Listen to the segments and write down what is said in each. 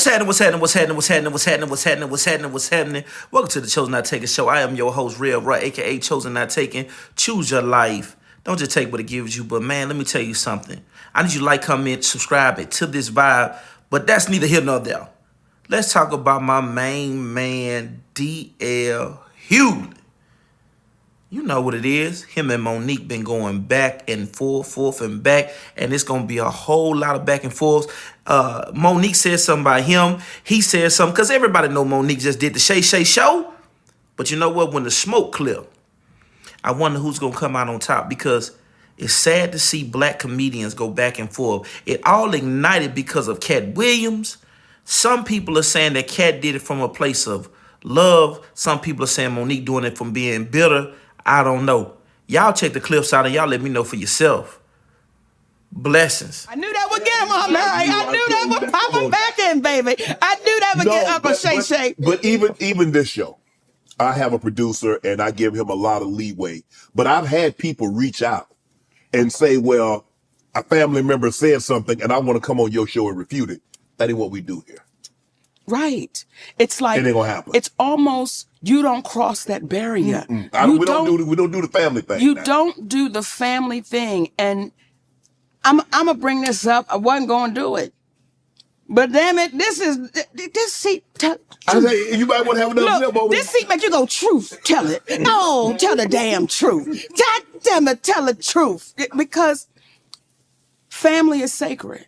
What's happening? What's happening? What's happening? What's happening? What's happening? What's happening? What's happening? What's happening? Welcome to the Chosen Not Taken show. I am your host, Real Right, aka Chosen Not Taken. Choose your life. Don't just take what it gives you. But man, let me tell you something. I need you to like, comment, subscribe it to this vibe. But that's neither here nor there. Let's talk about my main man, D L HUGHLEY. You know what it is. Him and Monique been going back and forth and back, and it's gonna be a whole lot of back and forth. Monique said something about him. He said something, because everybody know Monique just did the Shay show. But you know what? When the smoke clear, I wonder who's gonna come out on top, because it's sad to see black comedians go back and forth. It all ignited because of Cat Williams. Some people are saying that Cat did it from a place of love. Some people are saying Monique doing it from being bitter. I don't know. Y'all check the clips out and y'all let me know for yourself. Blessings. I knew that would get him on there. I knew that would pop him back in, baby. I knew that would get Uncle Shay. But even this show, I have a producer and I give him a lot of leeway. But I've had people reach out and say, well, a family member said something and I want to come on your show and refute it. That ain't what we do here. Right. It's like, it ain't gonna happen. It's almost, you don't cross that barrier. We don't do the family thing. You don't do the family thing. And I'm gonna bring this up. I wasn't gonna do it. But damn it, this seat. You might want to have another Look, this seat make you go, truth, tell it. No, tell the damn truth. God damn it, tell the truth. Because family is sacred.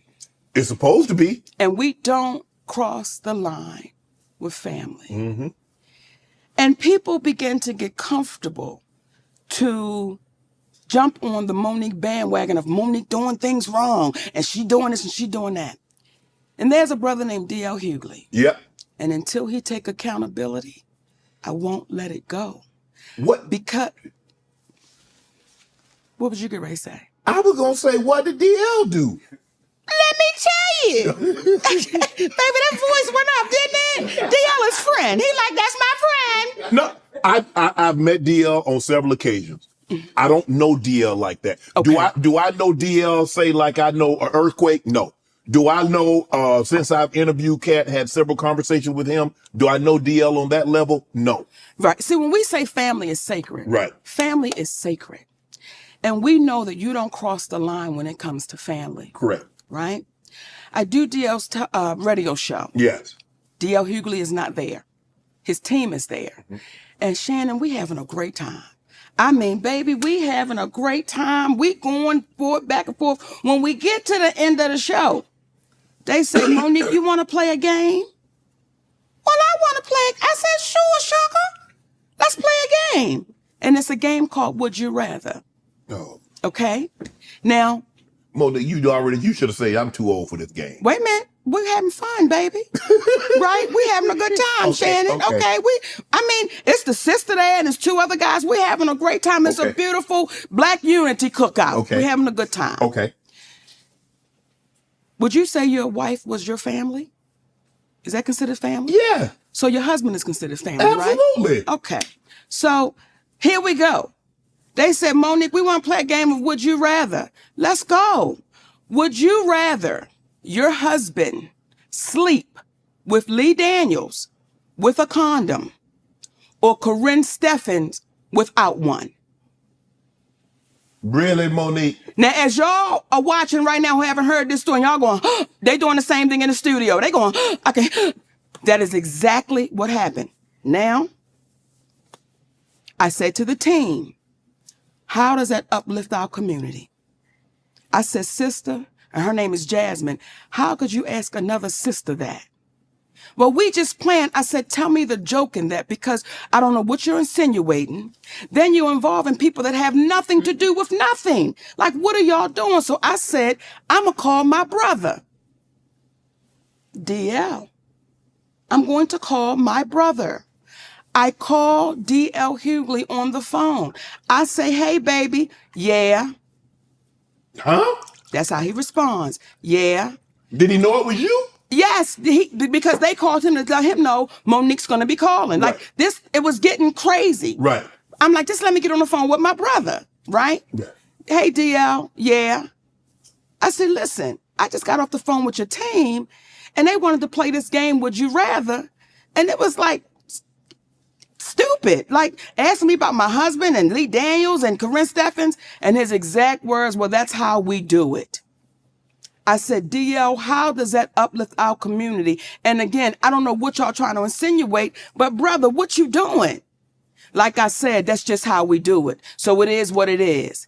It's supposed to be. And we don't cross the line with family. Mm-hmm. And people begin to get comfortable to jump on the Monique bandwagon of Monique doing things wrong, and she doing this and she doing that. And there's a brother named D L HUGHLEY. Yep. And until he take accountability, I won't let it go. What? Because, what would you get ready to say? I was going to say, what did DL do? Let me tell you. Baby, that voice went up, didn't it? DL is friend. He like, that's my friend. No, I've met DL on several occasions. I don't know DL like that. Okay. Do I know DL say like I know an earthquake? No. Do I know, since I've interviewed Cat, had several conversations with him, do I know DL on that level? No. Right. See, when we say family is sacred, right? Family is sacred. And we know that you don't cross the line when it comes to family. Correct. Right? I do DL's radio show. Yes. DL HUGHLEY is not there. His team is there. Mm-hmm. And Shannon, we having a great time. I mean, baby, we having a great time. We going forward, back and forth. When we get to the end of the show, they say, Monique, you want to play a game? Well, I want to play. I said, sure, sugar. Let's play a game. And it's a game called Would You Rather. Oh. Okay? Now, Monique, you should have said, I'm too old for this game. Wait a minute. We're having fun, baby. Right? We're having a good time, Shannon. Okay. It's the sister there and there's two other guys. We're having a great time. It's a beautiful black unity cookout. Okay. We're having a good time. Okay. Would you say your wife was your family? Is that considered family? Yeah. So your husband is considered family, right? Absolutely. Okay. So here we go. They said, Monique, we want to play a game of Would You Rather. Let's go. Would you rather your husband sleep with Lee Daniels with a condom or Corinne Steffens without one? Really, Monique? Now, as y'all are watching right now who haven't heard this story, y'all going, they doing the same thing in the studio. They going, okay. That is exactly what happened. Now, I said to the team, how does that uplift our community? I said, sister, and her name is Jasmine, how could you ask another sister that? Well, we just planned. I said, tell me the joke in that, because I don't know what you're insinuating. Then you're involving people that have nothing to do with nothing. Like, what are y'all doing? So I said, I'm going to call my brother. DL. I'm going to call my brother. I call D.L. HUGHLEY on the phone. I say, hey, baby. Yeah. Huh? That's how he responds. Yeah. Did he know it was you? Yes, because they called him to let him know Monique's going to be calling. Right. Like this, it was getting crazy. Right. I'm like, just let me get on the phone with my brother. Right? Yeah. Hey, DL. Yeah. I said, listen, I just got off the phone with your team And they wanted to play this game, Would You Rather? And it was like stupid. Like asking me about my husband and Lee Daniels and Corinne Steffens. And his exact words, well, that's how we do it. I said, DL, how does that uplift our community? And again, I don't know what y'all trying to insinuate, but brother, what you doing? Like I said, that's just how we do it. So it is what it is.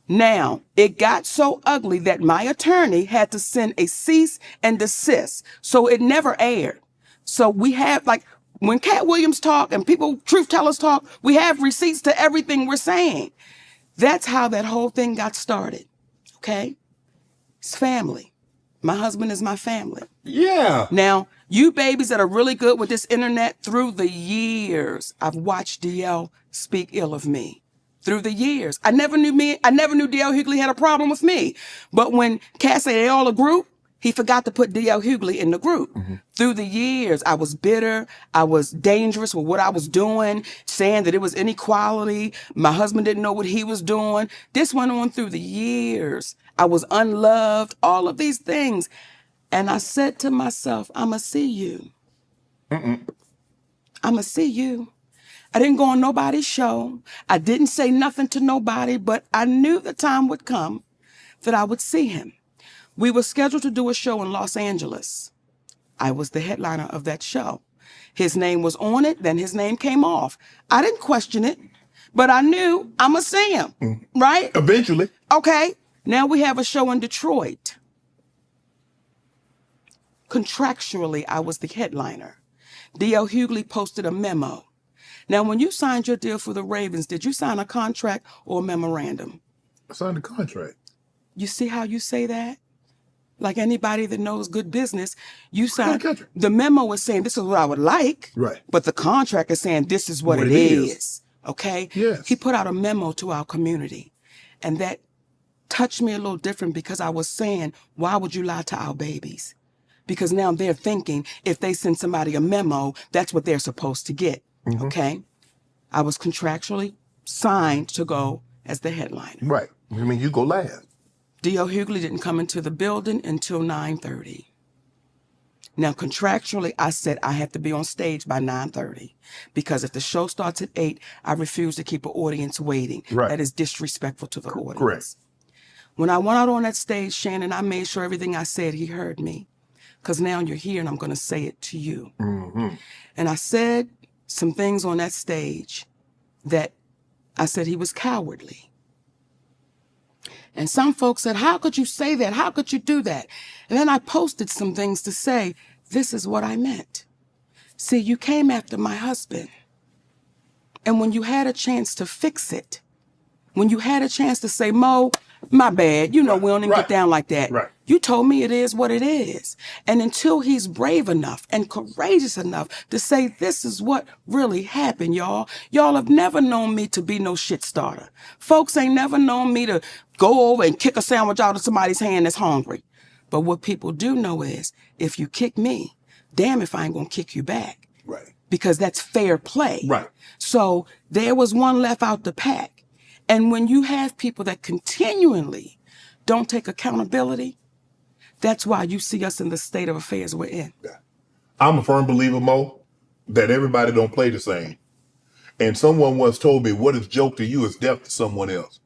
Now, it got so ugly that my attorney had to send a cease and desist. So it never aired. So we have, like, when Cat Williams talk and people, truth tellers talk, we have receipts to everything we're saying. That's how that whole thing got started. Okay? It's family. My husband is my family. Yeah. Now, you babies that are really good with this internet, through the years, I've watched DL speak ill of me. Through the years. I never knew D L HUGHLEY had a problem with me. But when Cat said they all a group, he forgot to put D L HUGHLEY in the group. Through the years, I was bitter. I was dangerous with what I was doing, saying that it was inequality. My husband didn't know what he was doing. This went on through the years. I was unloved, all of these things. And I said to myself, I'ma see you. I'ma see you. I didn't go on nobody's show. I didn't say nothing to nobody, but I knew the time would come that I would see him. We were scheduled to do a show in Los Angeles. I was the headliner of that show. His name was on it, then his name came off. I didn't question it, but I knew I'ma see him, right? Eventually. Okay, now we have a show in Detroit. Contractually, I was the headliner. D L HUGHLEY posted a memo. Now, when you signed your deal for the Ravens, did you sign a contract or a memorandum? I signed a contract. You see how you say that? Like anybody that knows good business, you sign. The memo is saying this is what I would like. Right. But the contract is saying this is what it is. Okay? Yes. He put out a memo to our community. And that touched me a little different because I was saying, why would you lie to our babies? Because now they're thinking if they send somebody a memo, that's what they're supposed to get. Okay? I was contractually signed to go as the headliner. Right. I mean, you go last. D L HUGHLEY didn't come into the building until 9:30. Now, contractually, I said I have to be on stage by 9:30 because if the show starts at 8, I refuse to keep an audience waiting. Right. That is disrespectful to the audience. Correct. When I went out on that stage, Shannon, I made sure everything I said, he heard me. Because now you're here and I'm going to say it to you. And I said some things on that stage that I said he was cowardly. And some folks said, how could you say that? How could you do that? And then I posted some things to say, this is what I meant. See, you came after my husband. And when you had a chance to fix it, when you had a chance to say, Mo, my bad, you know, we don't even get down like that. Right. You told me it is what it is. And until he's brave enough and courageous enough to say, this is what really happened, y'all. Y'all have never known me to be no shit starter. Folks ain't never known me to go over and kick a sandwich out of somebody's hand that's hungry. But what people do know is, if you kick me, damn if I ain't gonna kick you back. Right. Because that's fair play. Right. So there was one left out the pack. And when you have people that continually don't take accountability, that's why you see us in the state of affairs we're in. I'm a firm believer, Mo, that everybody don't play the same. And someone once told me, what is joke to you is death to someone else.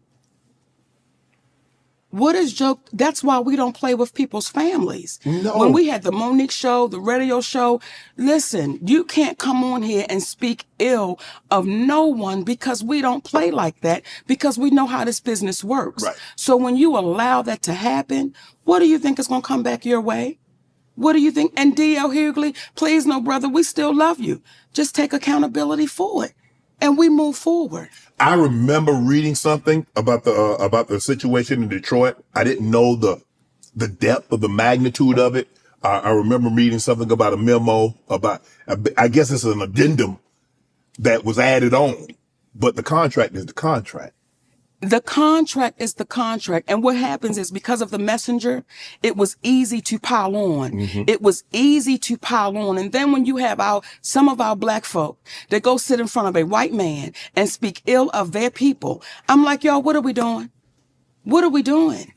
What is joke? That's why we don't play with people's families. No. When we had the Monique show, the radio show, listen, you can't come on here and speak ill of no one because we don't play like that because we know how this business works. Right. So when you allow that to happen, what do you think is going to come back your way? What do you think? And D L HUGHLEY, please, no, brother, we still love you. Just take accountability for it. And we move forward. I remember reading something about the situation in Detroit. I didn't know the depth of the magnitude of it. I remember reading something about a memo about, I guess it's an addendum that was added on, but the contract is the contract. The contract is the contract. And what happens is because of the messenger, it was easy to pile on. It was easy to pile on. And then when you have some of our black folk that go sit in front of a white man and speak ill of their people, I'm like, y'all, what are we doing? What are we doing?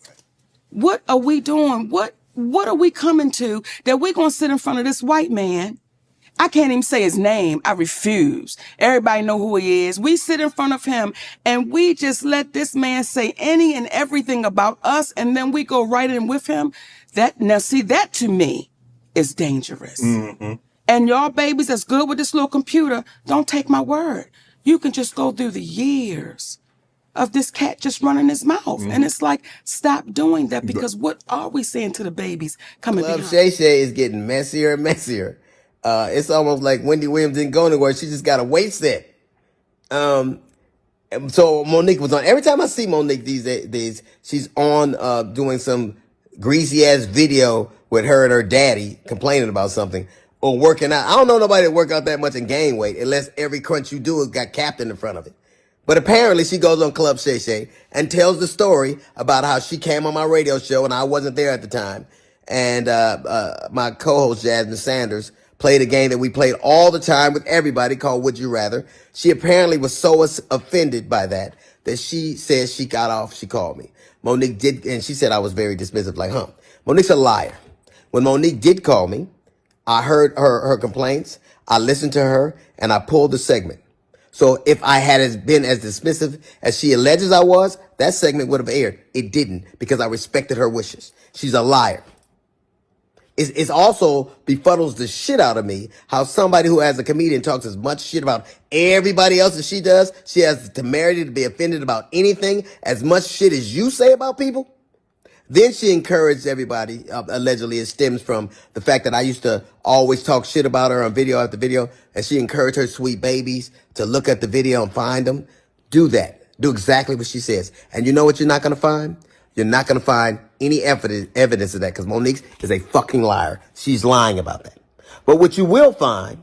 What are we doing? What what are we coming to that we're going to sit in front of this white man? I can't even say his name. I refuse. Everybody know who he is. We sit in front of him and we just let this man say any and everything about us, and then we go right in with him. Now see, that to me is dangerous. Mm-hmm. And y'all babies that's good with this little computer, don't take my word. You can just go through the years of this cat just running his mouth. Mm-hmm. And it's like, stop doing that, because what are we saying to the babies coming behind? Shay is getting messier and messier. It's almost like Wendy Williams didn't go anywhere. She just got a weight set. So Monique was on. Every time I see Monique these days, she's on doing some greasy ass video with her and her daddy complaining about something or working out. I don't know nobody that work out that much and gain weight unless every crunch you do has got Captain in front of it. But apparently she goes on Club Shay and tells the story about how she came on my radio show and I wasn't there at the time. And my co-host Jasmine Sanders played a game that we played all the time with everybody called Would You Rather. She apparently was so offended by that she says she got off. She called me. Monique did, and she said I was very dismissive, like, Monique's a liar. When Monique did call me, I heard her complaints. I listened to her and I pulled the segment. So if I had been as dismissive as she alleges I was, that segment would have aired. It didn't, because I respected her wishes. She's a liar. It's also befuddles the shit out of me how somebody who, as a comedian, talks as much shit about everybody else as she does, she has the temerity to be offended about anything as much shit as you say about people. Then she encouraged everybody, allegedly it stems from the fact that I used to always talk shit about her on video after video, and she encouraged her sweet babies to look at the video and find them. Do that. Do exactly what she says. And you know what you're not going to find? You're not going to find any evidence of that, because Monique is a fucking liar. She's lying about that. But what you will find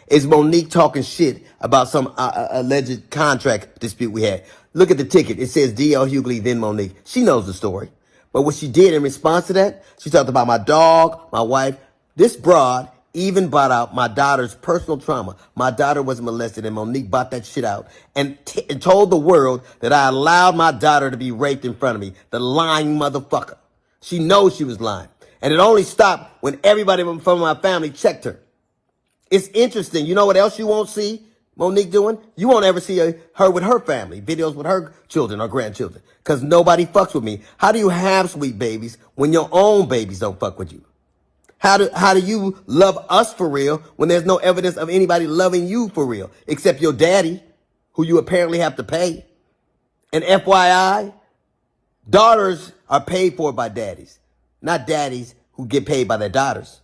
is Monique talking shit about some alleged contract dispute we had. Look at the ticket. It says D L HUGHLEY, then Monique. She knows the story. But what she did in response to that, she talked about my dog, my wife. This broad even brought out my daughter's personal trauma. My daughter was molested, and Monique brought that shit out and told the world that I allowed my daughter to be raped in front of me. The lying motherfucker. She knows she was lying. And it only stopped when everybody from my family checked her. It's interesting. You know what else you won't see Monique doing? You won't ever see her with her family, videos with her children or grandchildren, because nobody fucks with me. How do you have sweet babies when your own babies don't fuck with you? How do you love us for real when there's no evidence of anybody loving you for real, except your daddy, who you apparently have to pay? And FYI, daughters are paid for by daddies, not daddies who get paid by their daughters.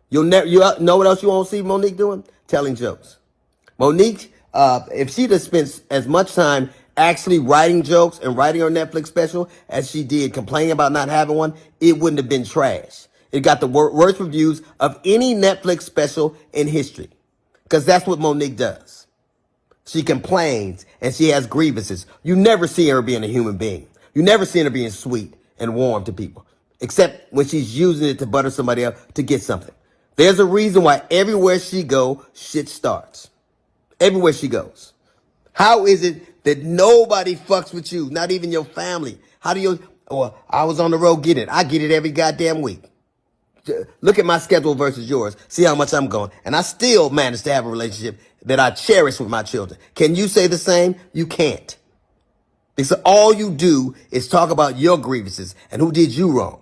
You know what else you won't see Monique doing? Telling jokes. Monique, if she'd have spent as much time actually writing jokes and writing her Netflix special as she did complaining about not having one, it wouldn't have been trash. It got the worst reviews of any Netflix special in history, because that's what Monique does. She complains and she has grievances. You never see her being a human being. You never see her being sweet and warm to people, except when she's using it to butter somebody up to get something. There's a reason why everywhere she goes, shit starts. Everywhere she goes. How is it that nobody fucks with you? Not even your family. How do you, I was on the road getting it. I get it every goddamn week. Look at my schedule versus yours. See how much I'm going. And I still manage to have a relationship that I cherish with my children. Can you say the same? You can't. Because all you do is talk about your grievances and who did you wrong.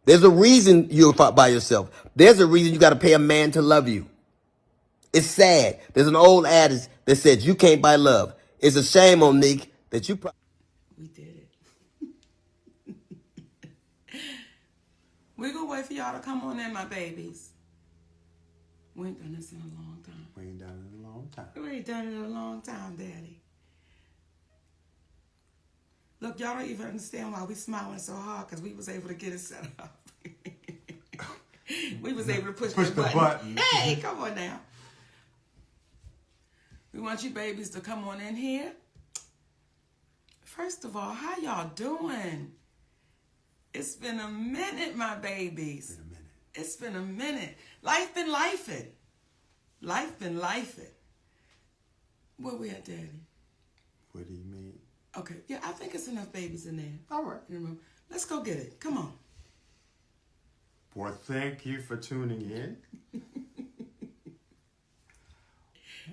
There's a reason you're by yourself. There's a reason you got to pay a man to love you. It's sad. There's an old adage that says you can't buy love. It's a shame, Monique, that you We did it. We're going to wait for y'all to come on in, my babies. We ain't done this in a long time. We ain't done it in a long time. We ain't done it in a long time, Daddy. Look, y'all don't even understand why we smiling so hard, because we was able to get it set up. We was able to push the button. Hey, come on now. We want you babies to come on in here. First of all, how y'all doing? It's been a minute, my babies. It's been a minute. Life been lifing. Life been lifing. Where we at, Daddy? What do you mean? Okay, yeah, I think it's enough babies in there. All right. Let's go get it. Come on. Well, thank you for tuning in.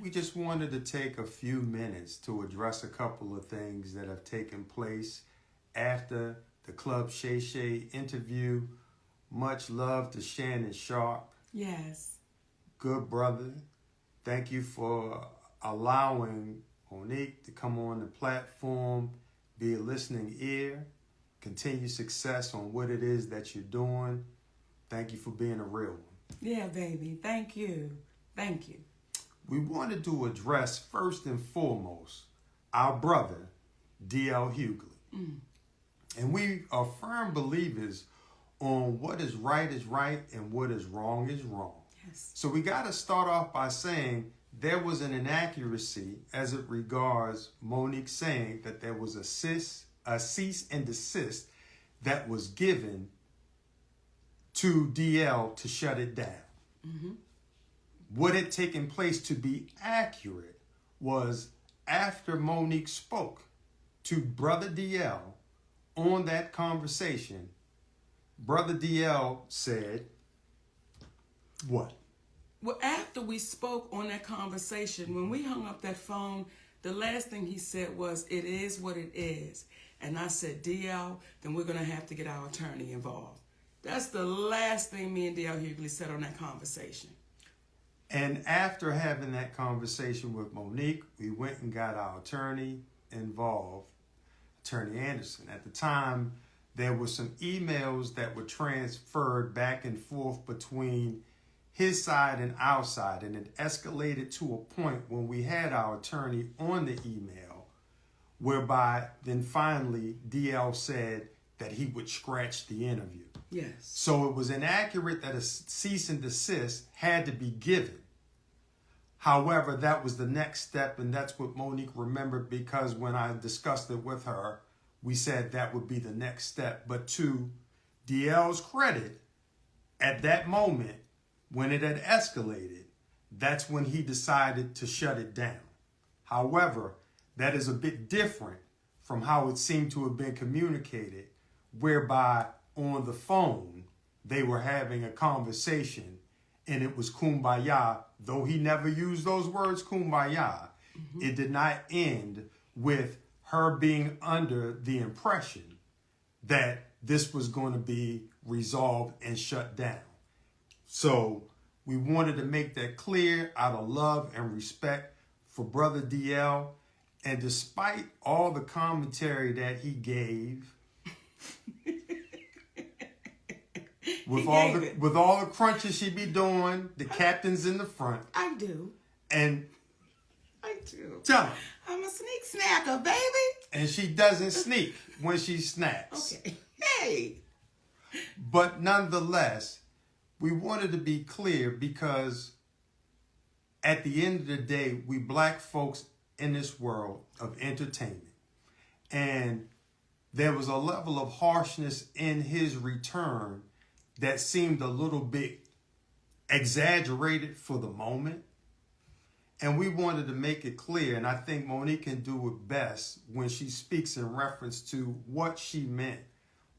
We just wanted to take a few minutes to address a couple of things that have taken place after the Club Shay interview. Much love to Shannon Sharp. Yes. Good brother. Thank you for allowing Monique to come on the platform, be a listening ear, continue success on what it is that you're doing. Thank you for being a real one. Yeah, baby. Thank you. Thank you. We wanted to address first and foremost our brother, D L HUGHLEY. And we are firm believers on what is right and what is wrong. Yes. So we got to start off by saying there was an inaccuracy as it regards Monique saying that there was a cease and desist that was given to DL to shut it down. Mm-hmm. What had taken place, to be accurate, was after Monique spoke to Brother DL on that conversation, Brother DL said, what? Well, after we spoke on that conversation, when we hung up that phone, the last thing he said was, it is what it is. And I said, DL, then we're going to have to get our attorney involved. That's the last thing me and DL HUGHLEY said on that conversation. And after having that conversation with Monique, we went and got our attorney involved, Attorney Anderson. At the time, there were some emails that were transferred back and forth between his side and our side, and it escalated to a point when we had our attorney on the email, whereby then finally DL said that he would scratch the interview. Yes. So it was inaccurate that a cease and desist had to be given. However, that was the next step, and that's what Monique remembered, because when I discussed it with her, we said that would be the next step. But to DL's credit, at that moment, when it had escalated, that's when he decided to shut it down. However, that is a bit different from how it seemed to have been communicated, whereby on the phone, they were having a conversation and it was kumbaya. Though he never used those words, kumbaya, it did not end with her being under the impression that this was going to be resolved and shut down. So we wanted to make that clear out of love and respect for Brother DL. And despite all the commentary that he gave, with all the crunches she be doing, the captain's in the front. I do. And I do. tell him. I'm a sneak snacker, baby. And she doesn't sneak when she snacks. Okay. Hey. But nonetheless, we wanted to be clear because at the end of the day, we black folks in this world of entertainment. And there was a level of harshness in his return that seemed a little bit exaggerated for the moment. And we wanted to make it clear, and I think Monique can do it best when she speaks in reference to what she meant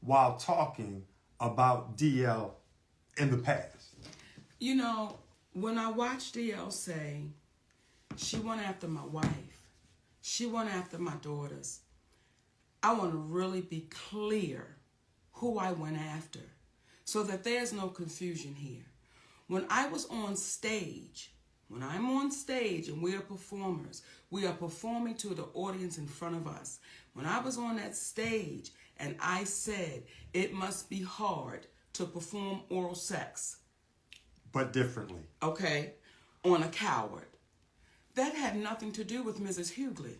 while talking about DL in the past. You know, when I watched DL say, she went after my wife, she went after my daughters, I want to really be clear who I went after so that there's no confusion here. When I was on stage, when I'm on stage and we are performers, we are performing to the audience in front of us. When I was on that stage and I said it must be hard to perform oral sex. But differently. Okay, on a coward. That had nothing to do with Mrs. HUGHLEY.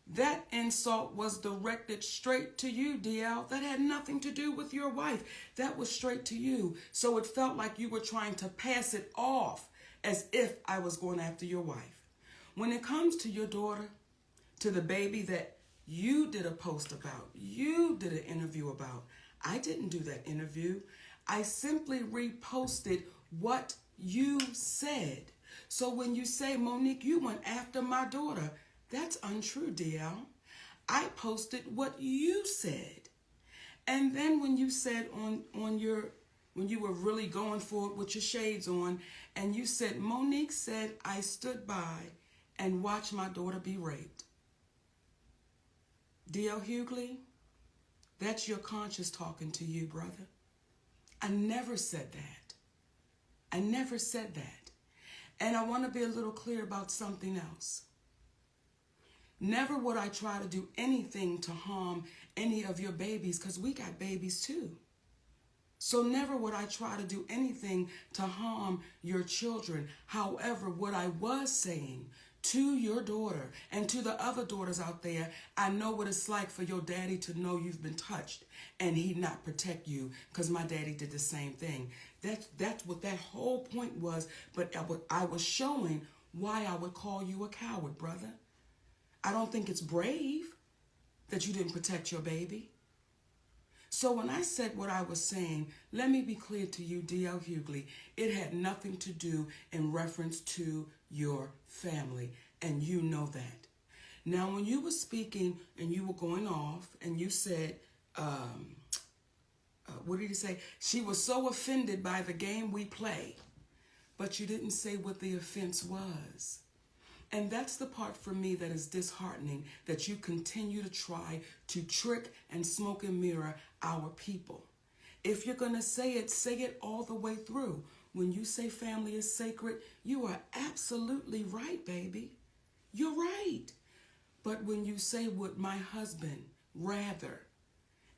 That insult was directed straight to you, DL. That had nothing to do with your wife. That was straight to you. So it felt like you were trying to pass it off as if I was going after your wife. When it comes to your daughter, to the baby that you did a post about, you did an interview about, I didn't do that interview. I simply reposted what you said. So when you say, Monique, you went after my daughter, that's untrue, DL. I posted what you said. And then when you said on your when you were really going for it with your shades on, and you said, Monique said, I stood by and watched my daughter be raped. D L HUGHLEY, that's your conscience talking to you, brother. I never said that. I never said that. And I want to be a little clear about something else. Never would I try to do anything to harm any of your babies, because we got babies too. So never would I try to do anything to harm your children. However, what I was saying to your daughter and to the other daughters out there, I know what it's like for your daddy to know you've been touched and he not protect you, because my daddy did the same thing. That's what that whole point was. But I was showing why I would call you a coward, brother. I don't think it's brave that you didn't protect your baby. So when I said what I was saying, let me be clear to you, D L HUGHLEY, it had nothing to do in reference to your family, and you know that. Now, when you were speaking and you were going off and you said, what did you say? She was so offended by the game we play, but you didn't say what the offense was. And that's the part for me that is disheartening, that you continue to try to trick and smoke and mirror our people. If you're going to say it all the way through. When you say family is sacred, you are absolutely right, baby. You're right. But when you say would my husband rather,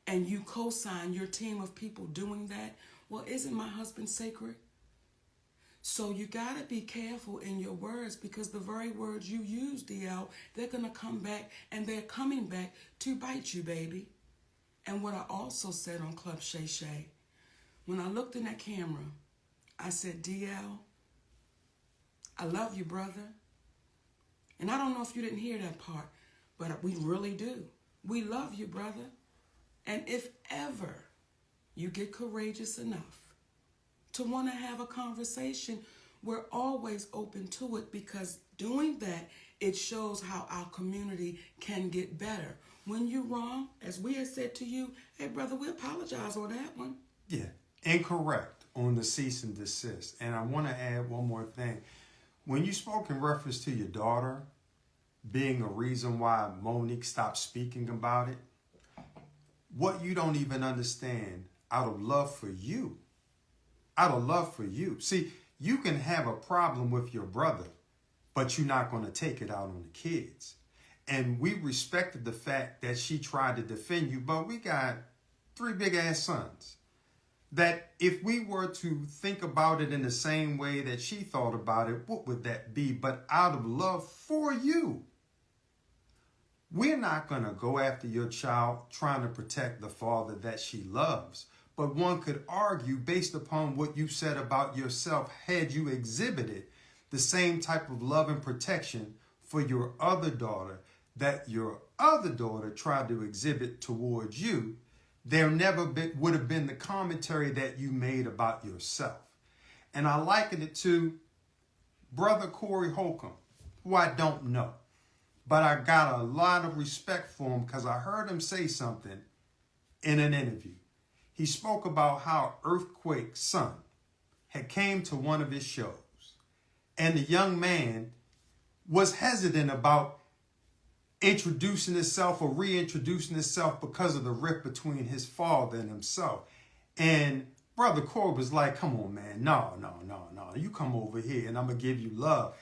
and you co-sign your team of people doing that, well, isn't my husband sacred? So you got to be careful in your words, because the very words you use, DL, they're going to come back, and they're coming back to bite you, baby. And what I also said on Club Shay, when I looked in that camera, I said, DL, I love you, brother. And I don't know if you didn't hear that part, but we really do. We love you, brother. And if ever you get courageous enough to want to have a conversation, we're always open to it, because doing that, it shows how our community can get better. When you're wrong, as we have said to you, hey, brother, we apologize on that one. Yeah, incorrect on the cease and desist. And I want to add one more thing. When you spoke in reference to your daughter being a reason why Monique stopped speaking about it, what you don't even understand, out of love for you, see, you can have a problem with your brother, but you're not going to take it out on the kids. And we respected the fact that she tried to defend you, but we got 3 big ass sons. That if we were to think about it in the same way that she thought about it, what would that be? But out of love for you, we're not going to go after your child trying to protect the father that she loves. But one could argue, based upon what you said about yourself, had you exhibited the same type of love and protection for your other daughter that your other daughter tried to exhibit towards you, there never would have been the commentary that you made about yourself. And I liken it to Brother Corey Holcomb, who I don't know. But I got a lot of respect for him because I heard him say something in an interview. He spoke about how Earthquake's son had came to one of his shows, and the young man was hesitant about introducing himself or reintroducing himself because of the rift between his father and himself. And Brother Corey was like, come on, man, no, you come over here and I'm going to give you love.